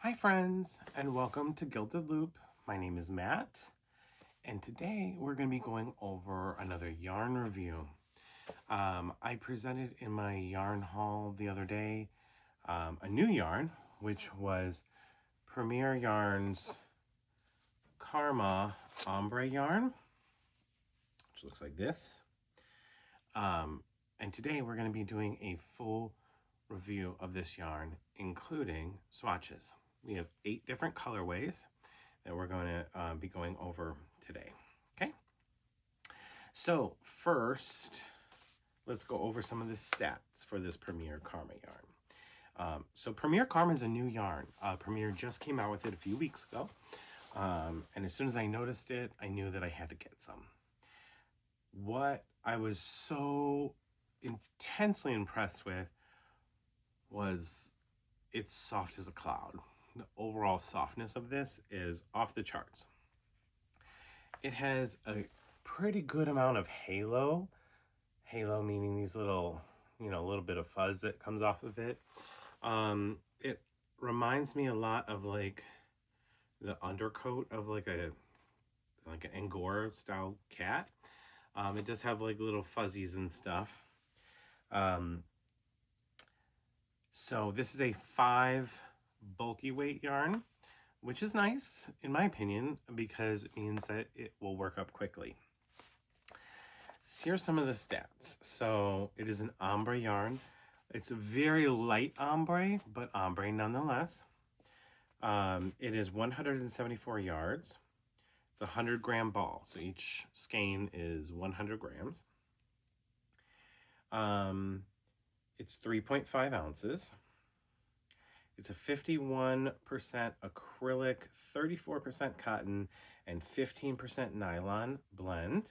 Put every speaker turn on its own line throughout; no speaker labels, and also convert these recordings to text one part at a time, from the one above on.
Hi friends, and welcome to Gilded Loop. My name is Matt, and today we're going to be going over another yarn review. I presented in my yarn haul the other day a new yarn, which was Puréed Yarns Karma Ombré Yarn, which looks like this. And today we're going to be doing a full review of this yarn, including swatches. We have 8 different colorways that we're going to be going over today. Okay, so first let's go over some of the stats for this Puréed Karma yarn. So Puréed Karma is a new yarn. Puréed just came out with it a few weeks ago, and as soon as I noticed it, I knew that I had to get some. What I was so intensely impressed with was it's soft as a cloud. The overall softness of this is off the charts. It has a pretty good amount of halo meaning these little, a little bit of fuzz that comes off of it. It reminds me a lot of like the undercoat of like an Angora style cat. It does have like little fuzzies and stuff. So this is a 5 bulky weight yarn, which is nice in my opinion because it means that it will work up quickly. So here's some of the stats. So it is an ombre yarn. It's a very light ombre, but ombre nonetheless. It is 174 yards. It's a 100-gram ball, so each skein is 100 grams. It's 3.5 ounces. It's a 51% acrylic, 34% cotton, and 15% nylon blend.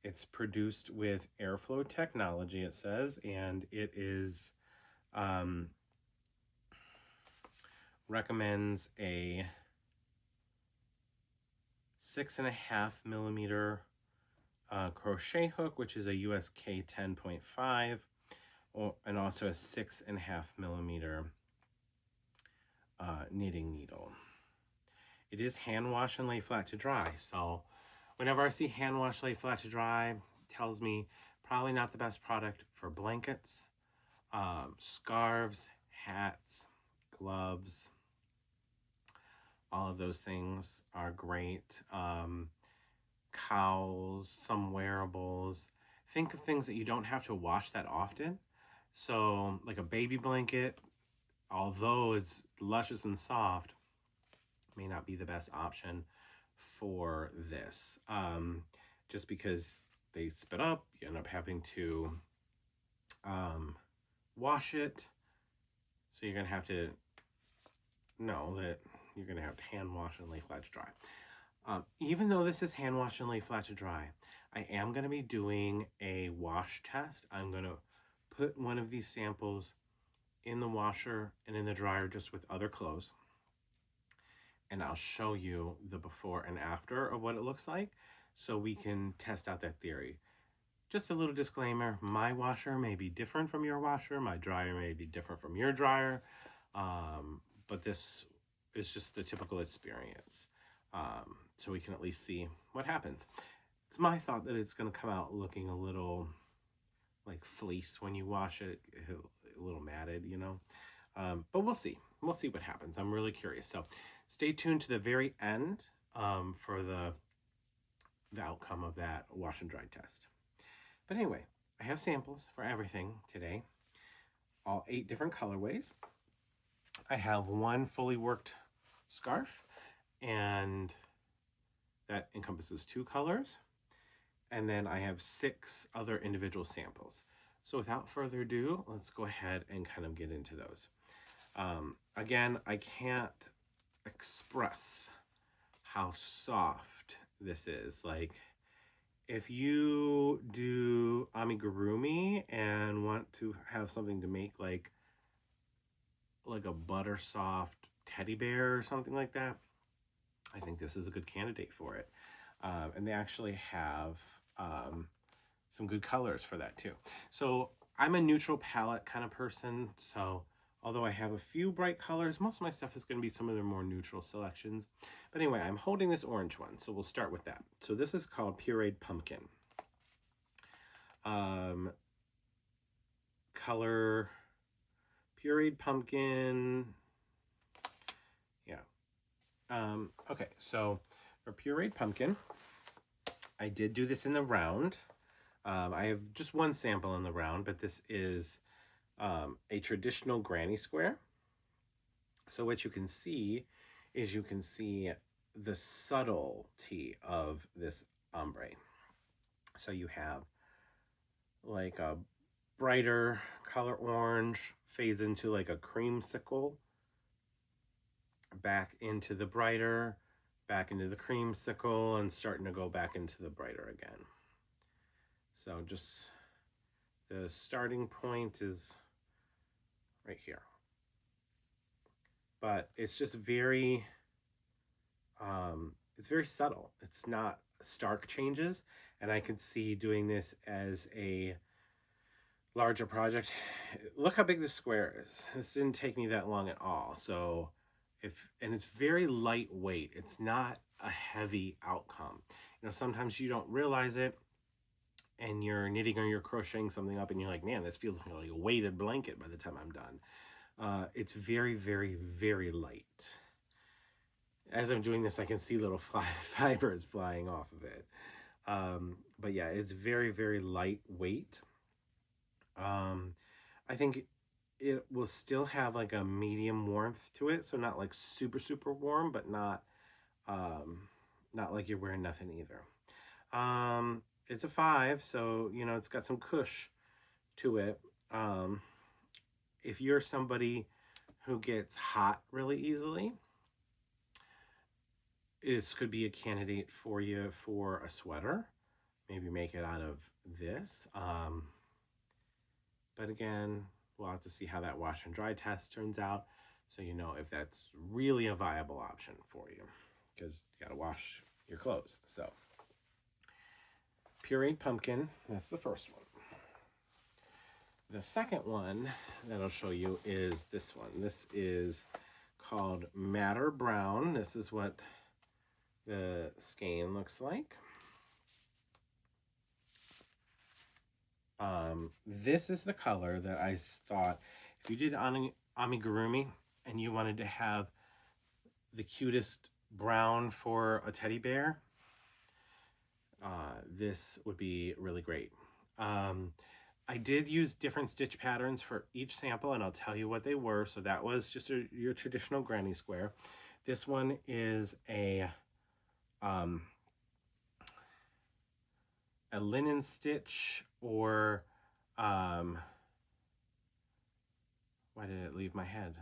It's produced with airflow technology, it says, and it is recommends a 6.5 millimeter crochet hook, which is a USK 10.5, and also a 6.5 millimeter knitting needle. It is hand wash and lay flat to dry. So whenever I see hand wash, lay flat to dry, tells me probably not the best product for blankets, scarves, hats, gloves. All of those things are great. Cowls, some wearables. Think of things that you don't have to wash that often. So like a baby blanket, although it's luscious and soft, may not be the best option for this. Just because they spit up, you end up having to wash it. So you're going to have to know that you're going to have to hand wash and lay flat to dry. Even though this is hand wash and lay flat to dry, I am going to be doing a wash test. I'm going to put one of these samples in the washer and in the dryer just with other clothes, and I'll show you the before and after of what it looks like so we can test out that theory. Just a little disclaimer, my washer may be different from your washer, my dryer may be different from your dryer, but this is just the typical experience, so we can at least see what happens. It's my thought that it's going to come out looking a little like fleece when you wash it, a little matted, but we'll see what happens. I'm really curious, so stay tuned to the very end for the outcome of that wash and dry test. But anyway, I have samples for everything today, all 8 different colorways. I have one fully worked scarf, and that encompasses 2 colors. And then I have 6 other individual samples. So without further ado, let's go ahead and kind of get into those. Again, I can't express how soft this is. Like, if you do amigurumi and want to have something to make like a butter soft teddy bear or something like that, I think this is a good candidate for it. And they actually have some good colors for that too. So I'm a neutral palette kind of person, so Although I have a few bright colors, most of my stuff is going to be some of their more neutral selections. But anyway, I'm holding this orange one, so we'll start with that. So this is called Puréed Pumpkin. Color Puréed Pumpkin. Yeah. Okay, so for Puréed Pumpkin, I did do this in the round. I have just one sample in the round, but this is a traditional granny square. So what you can see is you can see the subtlety of this ombre. So you have like a brighter color orange, fades into like a creamsicle, back into the brighter, back into the creamsicle, and starting to go back into the brighter again. So just the starting point is right here. But it's just very, it's very subtle. It's not stark changes. And I could see doing this as a larger project. Look how big this square is. This didn't take me that long at all. So and it's very lightweight. It's not a heavy outcome. You know, sometimes you don't realize it and you're knitting or you're crocheting something up and you're like, man, this feels like a weighted blanket by the time I'm done. It's very, very, very light. As I'm doing this, I can see little fibers flying off of it. But yeah, it's very, very lightweight. I think it will still have like a medium warmth to it. So not like super, super warm, but not like you're wearing nothing either. It's a 5, so, you know, it's got some cush to it. If you're somebody who gets hot really easily, this could be a candidate for you for a sweater. Maybe make it out of this. But again, we'll have to see how that wash and dry test turns out, so you know if that's really a viable option for you, because you gotta wash your clothes. So Puréed Pumpkin, that's the first one. The second one that I'll show you is this one. This is called Madder Brown. This is what the skein looks like. This is the color that I thought if you did amigurumi and you wanted to have the cutest brown for a teddy bear, this would be really great. I did use different stitch patterns for each sample, and I'll tell you what they were. So that was just your traditional granny square. This one is a linen stitch, or why did it leave my head?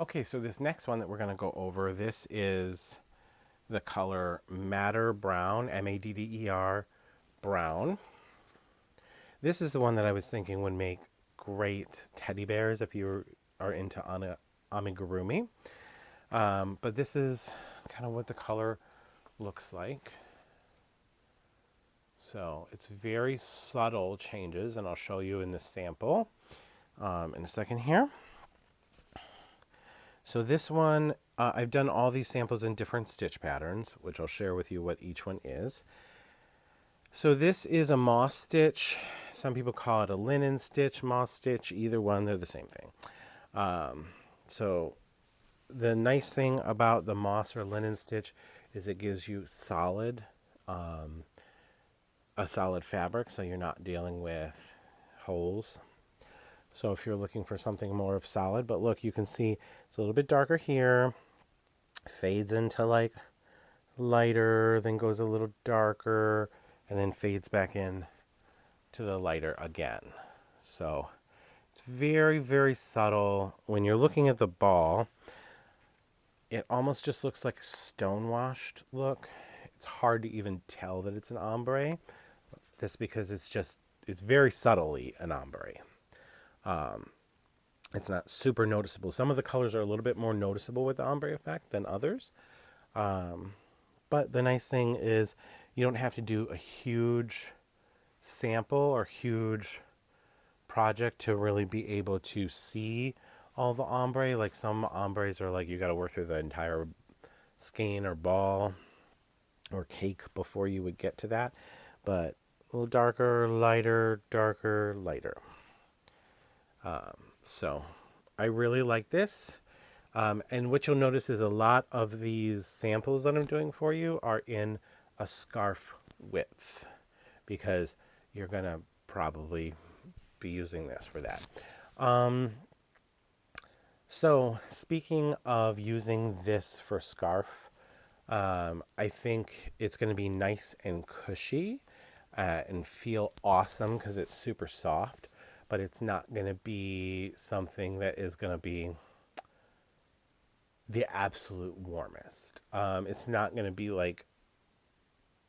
Okay, so this next one that we're going to go over, this is the color Madder Brown, M-A-D-D-E-R, brown. This is the one that I was thinking would make great teddy bears if you are into amigurumi. But this is kind of what the color looks like. So it's very subtle changes, and I'll show you in the sample in a second here. So this one, I've done all these samples in different stitch patterns, which I'll share with you what each one is. So this is a moss stitch. Some people call it a linen stitch, moss stitch. Either one, they're the same thing. So the nice thing about the moss or linen stitch is it gives you a solid fabric, so you're not dealing with holes. So if you're looking for something more of solid, but look, you can see it's a little bit darker here, fades into like lighter, then goes a little darker, and then fades back in to the lighter again. So it's very, very subtle. When you're looking at the ball, it almost just looks like a stone-washed look. It's hard to even tell that it's an ombre. That's because it's very subtly an ombre. It's not super noticeable. Some of the colors are a little bit more noticeable with the ombre effect than others. But the nice thing is you don't have to do a huge sample or huge project to really be able to see all the ombre. Like some ombres are like you got to work through the entire skein or ball or cake before you would get to that. But a little darker, lighter, darker, lighter. So I really like this. And what you'll notice is a lot of these samples that I'm doing for you are in a scarf width because you're going to probably be using this for that. So speaking of using this for scarf, I think it's going to be nice and cushy and feel awesome because it's super soft, but it's not going to be something that is going to be the absolute warmest. It's not going to be like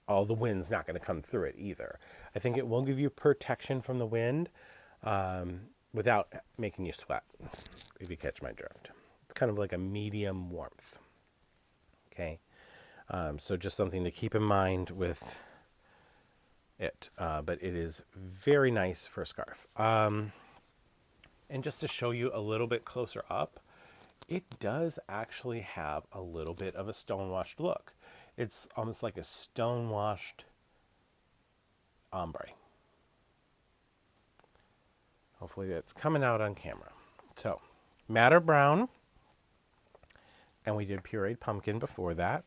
all the wind's not going to come through it either. I think it will give you protection from the wind without making you sweat, if you catch my drift. It's kind of like a medium warmth. Okay, so just something to keep in mind with it, but it is very nice for a scarf. And just to show you a little bit closer up, it does actually have a little bit of a stonewashed look. It's almost like a stonewashed ombre. Hopefully that's coming out on camera. So, Madder Brown, and we did Puréed Pumpkin before that.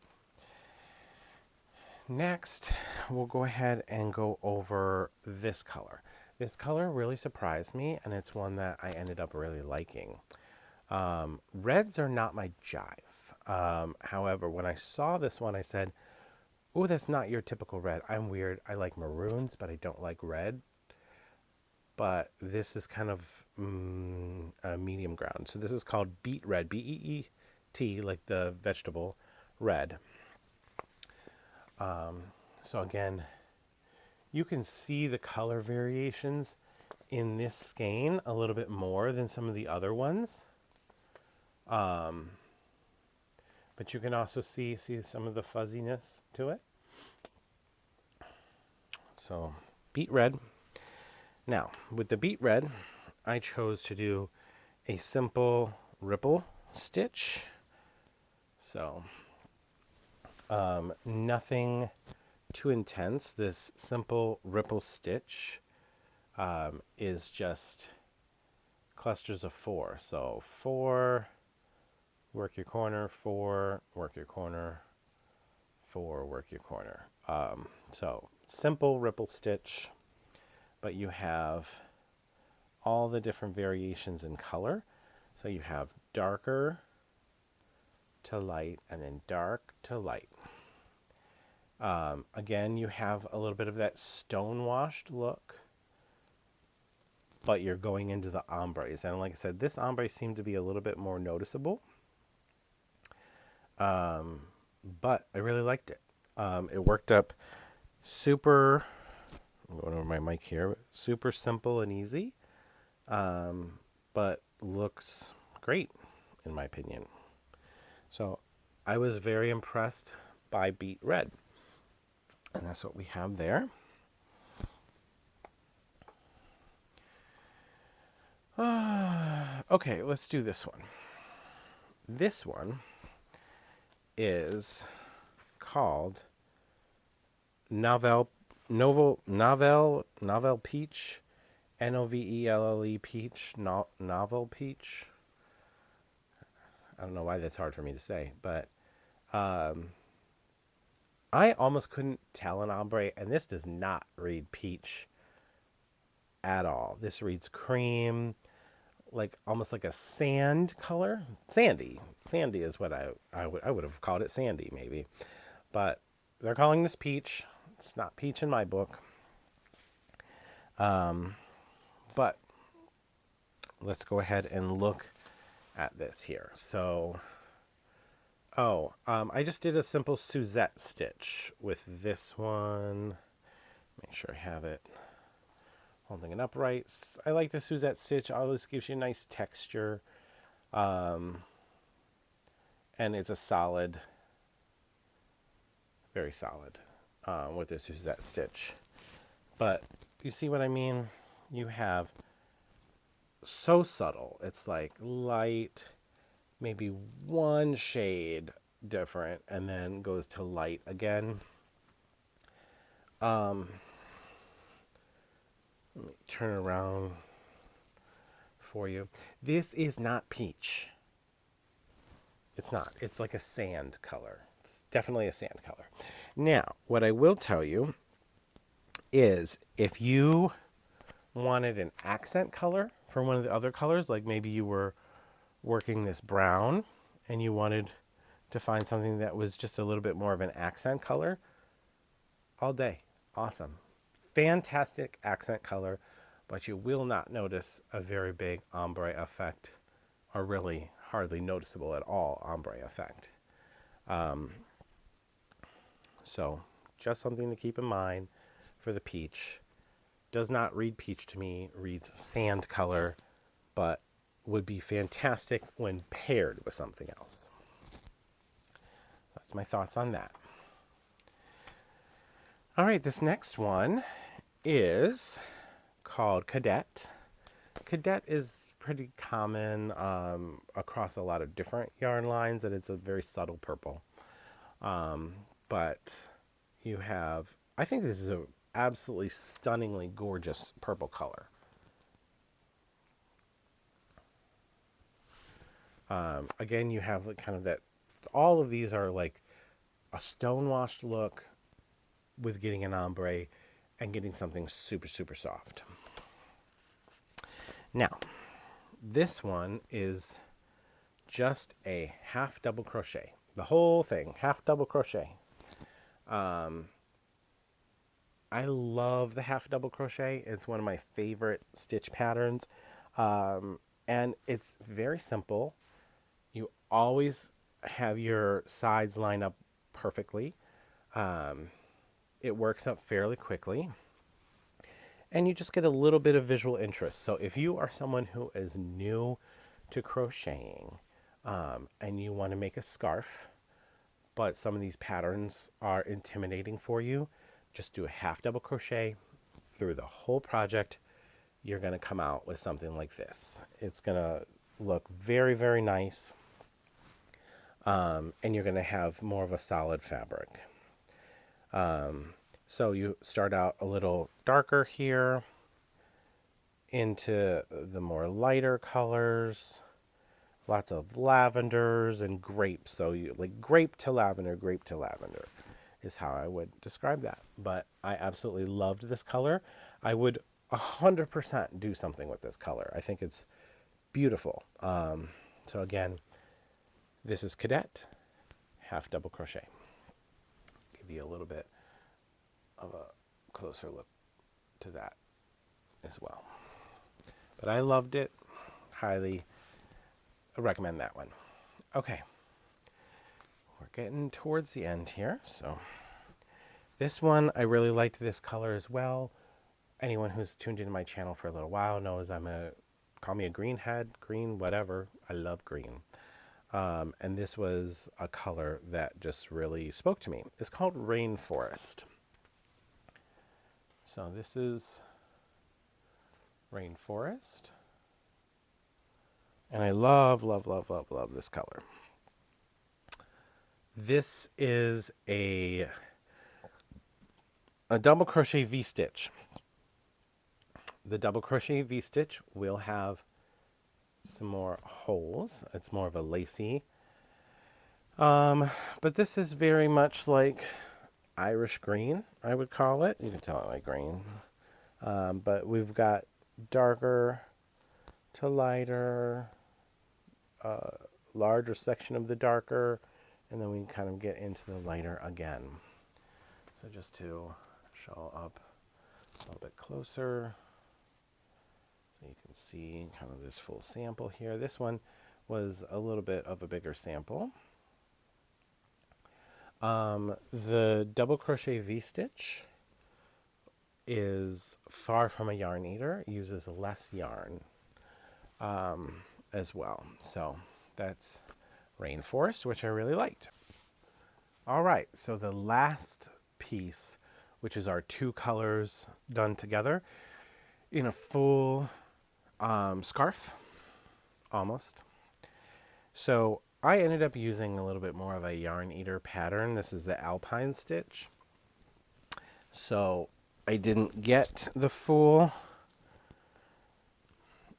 Next, we'll go ahead and go over this color. This color really surprised me, and it's one that I ended up really liking. Reds are not my jive. However, when I saw this one, I said, oh, that's not your typical red. I'm weird. I like maroons, but I don't like red. But this is kind of a medium ground. So this is called Beet Red, B-E-E-T, like the vegetable, red. So again, you can see the color variations in this skein a little bit more than some of the other ones. But you can also see some of the fuzziness to it. So Beet Red. Now, with the Beet Red, I chose to do a simple ripple stitch. So nothing too intense. This simple ripple stitch is just clusters of 4. So 4, work your corner, 4, work your corner, 4, work your corner. So simple ripple stitch, but you have all the different variations in color. So you have darker to light and then dark to light. Again, you have a little bit of that stone-washed look, but you're going into the ombres. And like I said, this ombre seemed to be a little bit more noticeable. But I really liked it. It worked up super, I'm going over my mic here, super simple and easy, but looks great in my opinion. So I was very impressed by Beet Red. And that's what we have there. Okay, let's do this one. This one is called Novelle Peach, Novelle Peach, Novelle Peach. I don't know why that's hard for me to say, but I almost couldn't tell an ombre, and this does not read peach at all. This reads cream, like almost like a sand color. Sandy is what I would have called it, sandy maybe, but they're calling this peach. It's not peach in my book. But let's go ahead and look at this here. So, I just did a simple Suzette stitch with this one. Make sure I have it holding it upright. I like the Suzette stitch. Always gives you a nice texture. And it's a solid, very solid with the Suzette stitch. But you see what I mean? You have so subtle. It's like light, maybe one shade different, and then goes to light again. Let me turn around for you. This is not peach. It's not. It's like a sand color. It's definitely a sand color. Now, what I will tell you is if you wanted an accent color for one of the other colors, like maybe you were working this brown and you wanted to find something that was just a little bit more of an accent color, all day. Awesome. Fantastic accent color, but you will not notice a very big ombre effect, or really hardly noticeable at all ombre effect. So just something to keep in mind for the peach. Does not read peach to me, reads sand color, but would be fantastic when paired with something else. That's my thoughts on that. All right, this next one is called Cadet. Cadet is pretty common across a lot of different yarn lines, and it's a very subtle purple. But you have, I think this is a absolutely stunningly gorgeous purple color. Again, you have kind of that, all of these are like a stonewashed look with getting an ombre and getting something super, super soft. Now, this one is just a half double crochet. The whole thing, half double crochet. I love the half double crochet. It's one of my favorite stitch patterns. And it's very simple. You always have your sides line up perfectly. It works up fairly quickly. And you just get a little bit of visual interest. So if you are someone who is new to crocheting and you want to make a scarf, but some of these patterns are intimidating for you, just do a half double crochet through the whole project. You're going to come out with something like this. It's going to look very, very nice. And you're going to have more of a solid fabric. So you start out a little darker here into the more lighter colors, lots of lavenders and grapes. So you like grape to lavender is how I would describe that. But I absolutely loved this color. I would 100% do something with this color. I think it's beautiful. So again, this is Cadet, half double crochet. Give you a little bit of a closer look to that as well. But I loved it. Highly recommend that one. Okay. We're getting towards the end here. So this one, I really liked this color as well. Anyone who's tuned into my channel for a little while knows call me a greenhead, green, whatever. I love green. And this was a color that just really spoke to me. It's called Rainforest. So this is Rainforest. And I love, love, love, love, love this color. This is a double crochet V-stitch. The double crochet V-stitch will have some more holes. It's more of a lacy. But this is very much like Irish green, I would call it. You can tell it like green. But we've got darker to lighter, larger section of the darker, and then we kind of get into the lighter again. So just to show up a little bit closer, so you can see kind of this full sample here. This one was a little bit of a bigger sample. The double crochet V-stitch is far from a yarn eater. It uses less yarn as well. So that's Rainforest, which I really liked. All right, so the last piece, which is our 2 colors done together in a full scarf, almost. So I ended up using a little bit more of a yarn eater pattern. This is the Alpine stitch. So I didn't get the full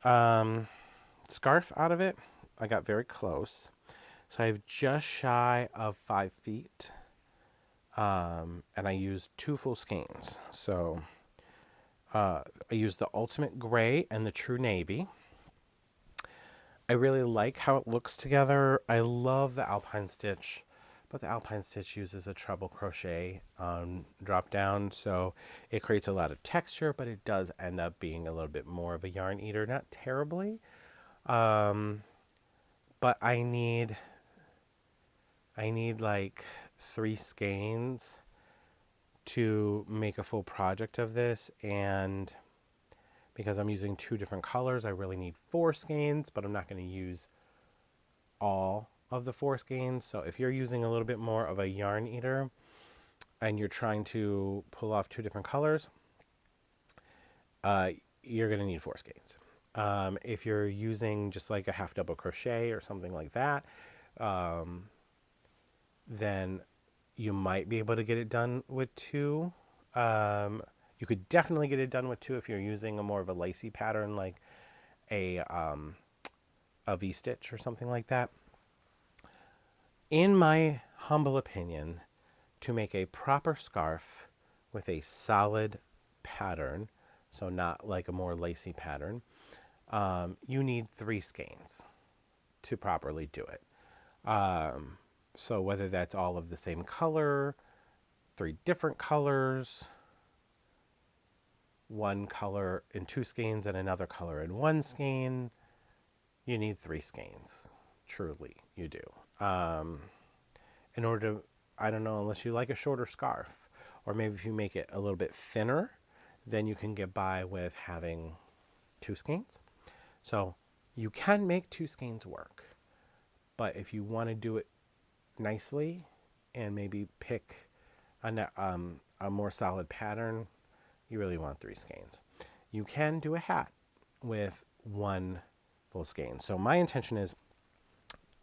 scarf out of it. I got very close. So I have just shy of 5 feet. And I used 2 full skeins. So I used the Ultimate Gray and the True Navy. I really like how it looks together. I love the Alpine stitch, but the Alpine stitch uses a treble crochet drop down, so it creates a lot of texture, but it does end up being a little bit more of a yarn eater. Not terribly, but I need like 3 skeins to make a full project of this, and because I'm using 2 different colors, I really need 4 skeins, but I'm not going to use all of the 4 skeins. So if you're using a little bit more of a yarn eater and you're trying to pull off 2 different colors, you're going to need 4 skeins. If you're using just like a half double crochet or something like that, then you might be able to get it done with 2. You could definitely get it done with 2 if you're using a more of a lacy pattern, like a V-stitch or something like that. In my humble opinion, to make a proper scarf with a solid pattern, so not like a more lacy pattern, you need 3 skeins to properly do it. So whether that's all of the same color, 3 different colors, 1 color in 2 skeins and another color in 1 skein, you need 3 skeins. Truly, you do. In order to, I don't know, unless you like a shorter scarf, or maybe if you make it a little bit thinner, then you can get by with having 2 skeins. So you can make 2 skeins work, but if you want to do it nicely and maybe pick a more solid pattern, you really want 3 skeins. You can do a hat with 1 full skein. So my intention is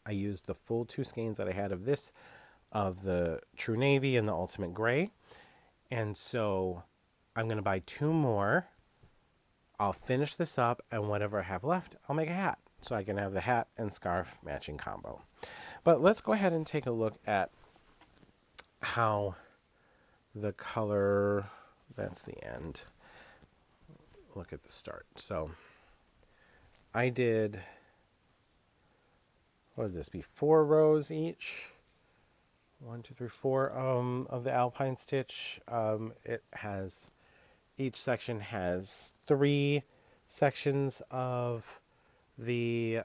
I used the full 2 skeins that I had of this, of the True Navy and the Ultimate Gray. And so I'm going to buy 2 more. I'll finish this up, and whatever I have left, I'll make a hat. So I can have the hat and scarf matching combo. But let's go ahead and take a look at how the color, that's the end. Look at the start. So I did, what would this be, 4 rows each? 1, 2, 3, 4 of the Alpine stitch. It has, each section has 3 sections of the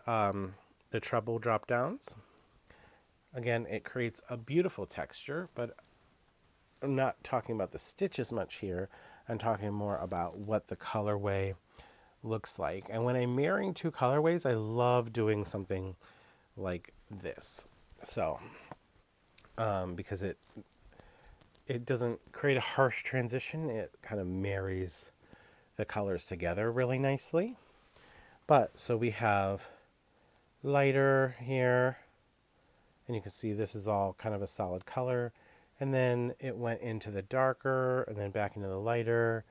treble drop downs. Again, it creates a beautiful texture, but I'm not talking about the stitches much here. I'm talking more about what the colorway looks like. And when I'm marrying 2 colorways, I love doing something like this. So, because it doesn't create a harsh transition, it kind of marries the colors together really nicely. But, so we have lighter here, and you can see this is all kind of a solid color. And then it went into the darker, and then back into the lighter.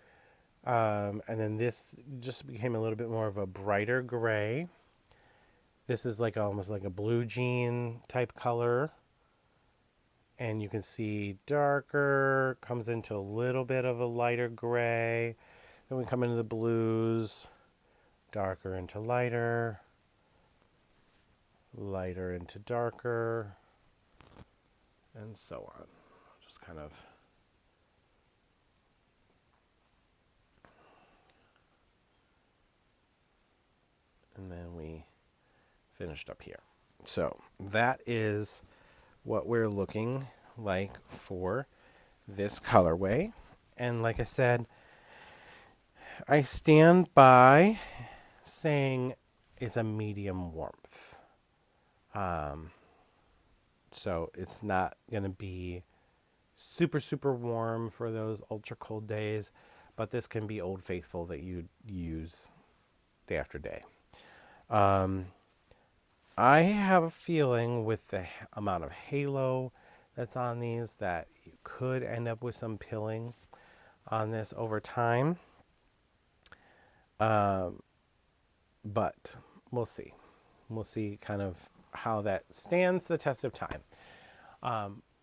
And then this just became a little bit more of a brighter gray. This is like almost like a blue jean type color. And you can see darker, comes into a little bit of a lighter gray. Then we come into the blues, darker into lighter, lighter into darker, and so on. Just kind of and then we finished up here. So that is what we're looking like for this colorway. And like I said, I stand by saying it's a medium warmth. So it's not going to be super, super warm for those ultra cold days, but this can be Old Faithful that you use day after day. I have a feeling with the amount of halo that's on these that you could end up with some pilling on this over time. But we'll see. We'll see kind of how that stands the test of time.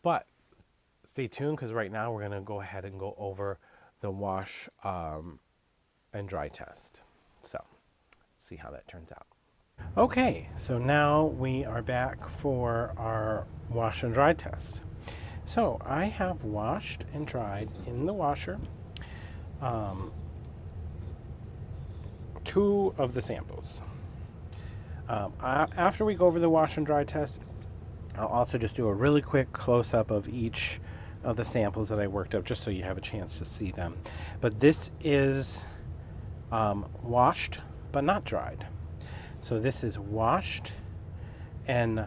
But stay tuned, because right now we're going to go ahead and go over the wash and dry test. So see how that turns out. Okay, so now we are back for our wash and dry test. So I have washed and dried in the washer 2 of the samples. After we go over the wash and dry test, I'll also just do a really quick close-up of each of the samples that I worked up, just so you have a chance to see them. But this is washed but not dried. So this is washed and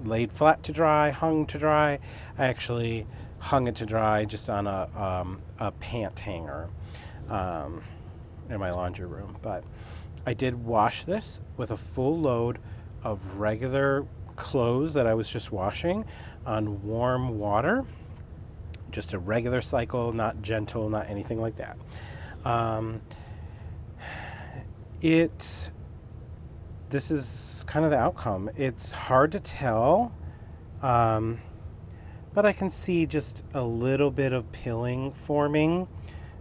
laid flat to dry, hung to dry. I actually hung it to dry just on a pant hanger in my laundry room. But I did wash this with a full load of regular clothes that I was just washing on warm water. Just a regular cycle, not gentle, not anything like that. This is kind of the outcome. It's hard to tell, but I can see just a little bit of pilling forming.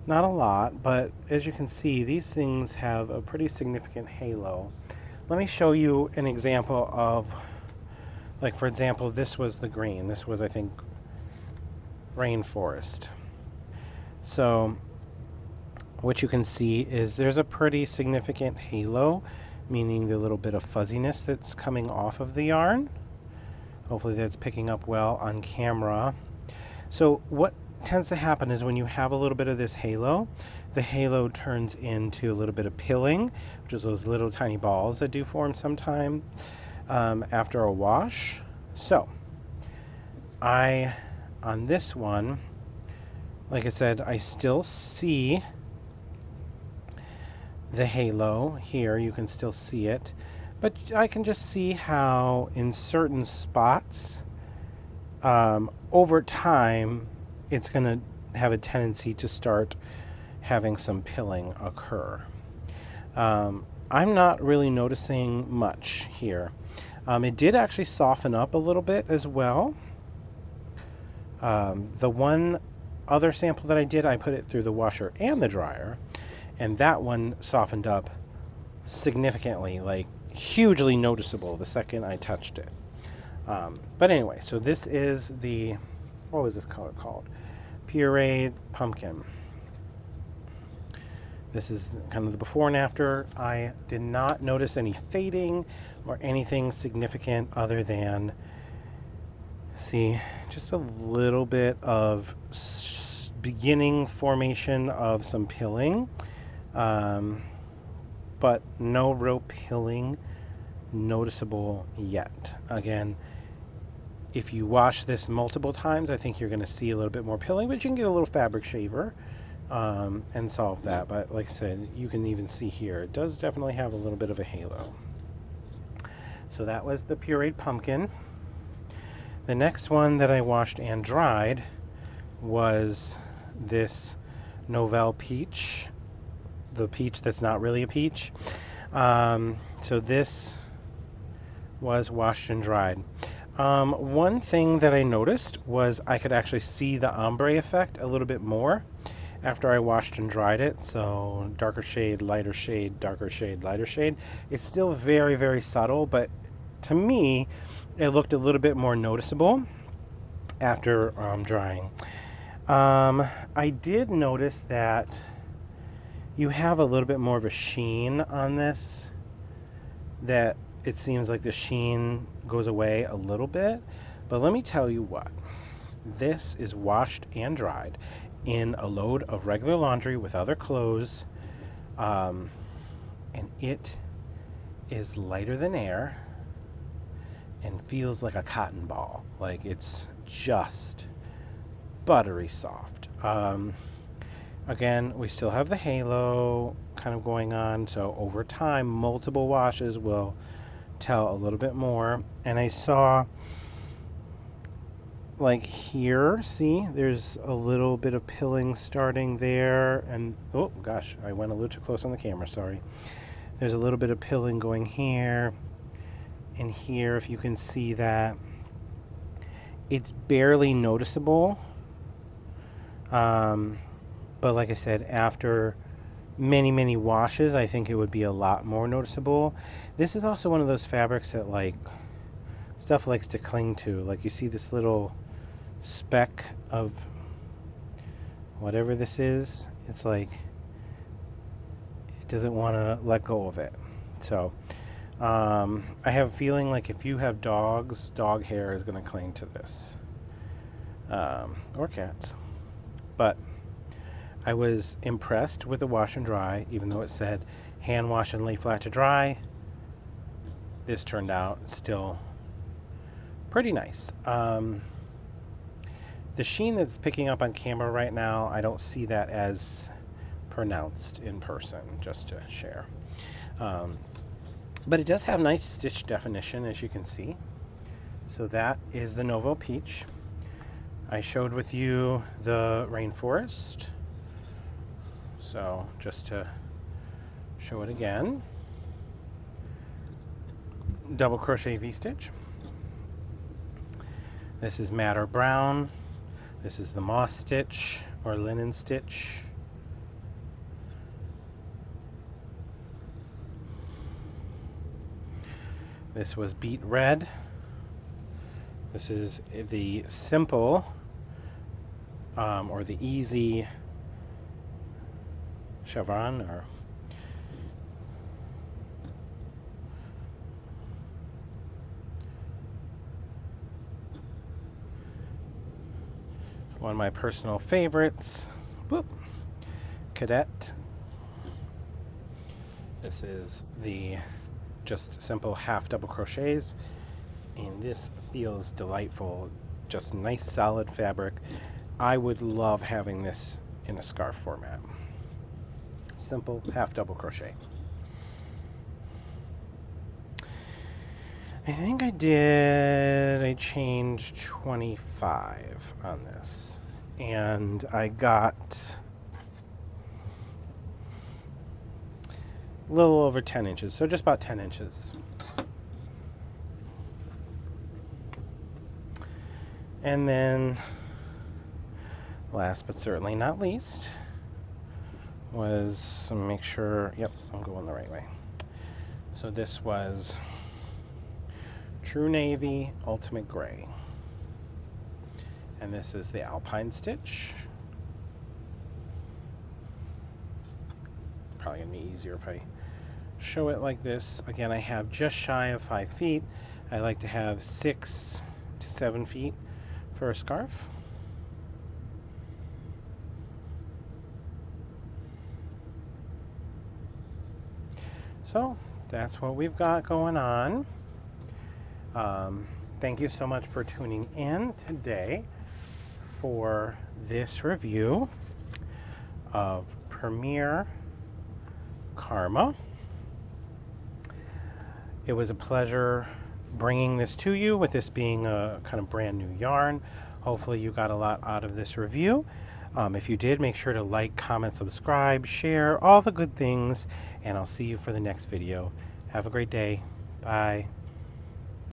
Not a lot, but as you can see, these things have a pretty significant halo. Let me show you an example of, like, for example, this was the green. This was, I think, Rainforest. So what you can see is there's a pretty significant halo, meaning the little bit of fuzziness that's coming off of the yarn. Hopefully that's picking up well on camera. So what tends to happen is when you have a little bit of this halo, the halo turns into a little bit of pilling, which is those little tiny balls that do form sometime after a wash. So on this one, like I said, I still see the halo here. You can still see it, but I can just see how in certain spots over time it's going to have a tendency to start having some pilling occur. I'm not really noticing much here. It did actually soften up a little bit as well. The one other sample that I did, I put it through the washer and the dryer, and that one softened up significantly, like hugely noticeable the second I touched it. But anyway, so this is the, what was this color called? Puréed Pumpkin. This is kind of the before and after. I did not notice any fading or anything significant other than, see, just a little bit of beginning formation of some pilling, but no real pilling noticeable yet. Again, if you wash this multiple times, I think you're going to see a little bit more pilling, but you can get a little fabric shaver and solve that. But like I said, you can even see here, it does definitely have a little bit of a halo. So that was the Puréed Pumpkin. The next one that I washed and dried was this Novelle Peach, the peach that's not really a peach. So this was washed and dried. One thing that I noticed was I could actually see the ombre effect a little bit more after I washed and dried it. So darker shade, lighter shade, darker shade, lighter shade. It's still very, very subtle, but to me, it looked a little bit more noticeable after drying. I did notice that you have a little bit more of a sheen on this, that it seems like the sheen goes away a little bit. But let me tell you what, this is washed and dried. in a load of regular laundry with other clothes, and it is lighter than air and feels like a cotton ball. Like, it's just buttery soft. Again, we still have the halo kind of going on, so over time multiple washes will tell a little bit more. And I saw, like here, see, there's a little bit of pilling starting there, and oh gosh, I went a little too close on the camera, sorry. There's a little bit of pilling going here and here, if you can see that. It's barely noticeable, but like I said, after many washes, I think it would be a lot more noticeable. This is also one of those fabrics that, like, stuff likes to cling to. Like, you see this little speck of whatever this is, it's like it doesn't want to let go of it. So I have a feeling like if you have dogs, dog hair is going to cling to this, or cats. But I was impressed with the wash and dry, even though it said hand wash and lay flat to dry. This turned out still pretty nice. The sheen that's picking up on camera right now, I don't see that as pronounced in person, just to share. But it does have nice stitch definition, as you can see. So that is the Novelle Peach. I showed with you the Rainforest. So just to show it again. Double crochet V-stitch. This is madder brown. This is the moss stitch or linen stitch. This was Beet Red. This is the simple or the easy chevron, or one of my personal favorites. Whoop. Cadet. This is the just simple half double crochets, and this feels delightful. Just nice solid fabric. I would love having this in a scarf format. Simple half double crochet. I think I changed 25 on this, and I got a little over 10 inches, so just about 10 inches. And then, last but certainly not least, was make sure, yep, I'm going the right way. So this was True Navy Ultimate Gray. And this is the Alpine stitch. Probably gonna be easier if I show it like this. Again, I have just shy of 5 feet. I like to have 6 to 7 feet for a scarf. So that's what we've got going on. Thank you so much for tuning in today for this review of Puréed Karma. It was a pleasure bringing this to you, with this being a kind of brand new yarn. Hopefully you got a lot out of this review. If you did, make sure to like, comment, subscribe, share, all the good things, and I'll see you for the next video. Have a great day. Bye.